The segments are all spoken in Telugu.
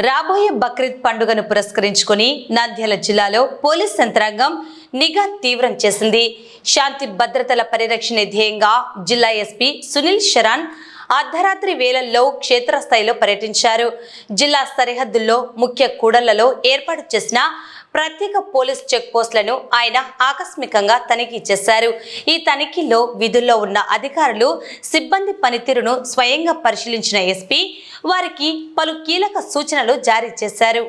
రాబోయే బక్రీద్ పండుగను పురస్కరించుకుని నంద్యాల జిల్లాలో పోలీస్ యంత్రాంగం నిఘా తీవ్రం చేసింది. శాంతి భద్రతల పరిరక్షణ ధ్యేయంగా జిల్లా ఎస్పీ సునీల్ శరణ్ అర్ధరాత్రి వేళల్లో క్షేత్రస్థాయిలో పర్యటించారు. జిల్లా సరిహద్దుల్లో ముఖ్య కూడళ్లలో ఏర్పాటు చేసిన ప్రత్యేక పోలీస్ చెక్ పోస్టులను ఆయన ఆకస్మికంగా తనిఖీ చేశారు. ఈ తనిఖీలో విధుల్లో ఉన్న అధికారులు సిబ్బంది పనితీరును స్వయంగా పరిశీలించిన ఎస్పీ వారికి పలు కీలక సూచనలు జారీ చేశారు.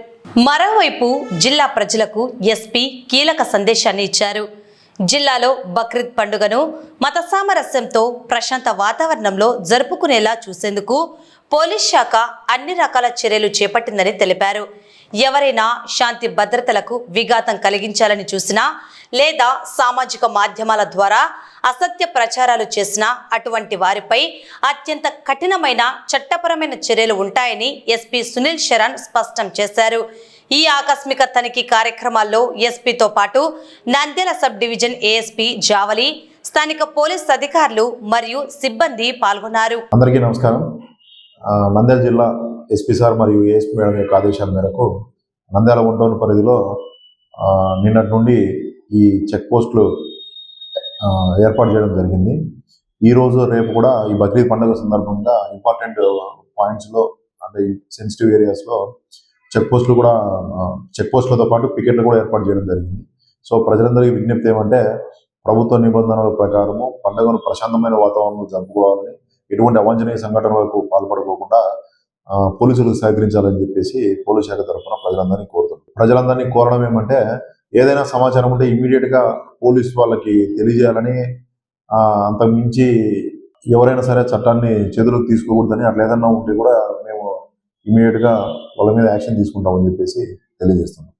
మరోవైపు జిల్లా ప్రజలకు ఎస్పీ కీలక సందేశాన్ని ఇచ్చారు. జిల్లాలో బక్రీద్ పండుగను మత సామరస్యంతో ప్రశాంత వాతావరణంలో జరుపుకునేలా చూసేందుకు పోలీస్ శాఖ అన్ని రకాల చర్యలు చేపట్టిందని తెలిపారు. ఎవరైనా శాంతి భద్రతలకు విఘాతం కలిగించాలని చూసినా లేదా సామాజిక మాధ్యమాల ద్వారా అసత్య ప్రచారాలు చేసినా అటువంటి వారిపై అత్యంత కఠినమైన చట్టపరమైన చర్యలు ఉంటాయని ఎస్పీ సునీల్ శరణ్ స్పష్టం చేశారు. ఈ ఆకస్మిక తనిఖీ కార్యక్రమాల్లో ఎస్పీతో పాటు Nandyal sub division ASP Javali, స్థానిక పోలీస్ అధికారులు మరియు సిబ్బంది పాల్గొన్నారు. అందరికీ నమస్కారం. నంద్యాల జిల్లా ఎస్పీ సార్ మరియు ఏఎస్పీ మేడం యొక్క ఆదేశాల మేరకు నంద్యాల ఒంటోన్ పరిధిలో నిన్నటి నుండి ఈ చెక్ పోస్టులు ఏర్పాటు చేయడం జరిగింది. ఈరోజు రేపు కూడా ఈ బక్రీద్ పండుగ సందర్భంగా ఇంపార్టెంట్ పాయింట్స్లో అంటే సెన్సిటివ్ ఏరియాస్లో చెక్ పోస్టులతో పాటు పికెట్లు కూడా ఏర్పాటు చేయడం జరిగింది. సో ప్రజలందరికీ విజ్ఞప్తి ఏమంటే ప్రభుత్వ నిబంధనల ప్రకారము పండుగను ప్రశాంతమైన వాతావరణంలో జరుపుకోవాలని, ఎటువంటి అవాంఛనీయ సంఘటనలకు పాల్పడుకోకుండా పోలీసులకు సహకరించాలని చెప్పేసి పోలీస్ శాఖ తరఫున ప్రజలందరినీ కోరడం ఏమంటే ఏదైనా సమాచారం ఉంటే ఇమీడియట్గా పోలీస్ వాళ్ళకి తెలియజేయాలని, అంతకుమించి ఎవరైనా సరే చట్టాన్ని చేతులకు తీసుకోకూడదని, అట్లా ఏదైనా ఉంటే కూడా మేము ఇమీడియట్గా వాళ్ళ మీద యాక్షన్ తీసుకుంటామని చెప్పేసి తెలియజేస్తున్నాం.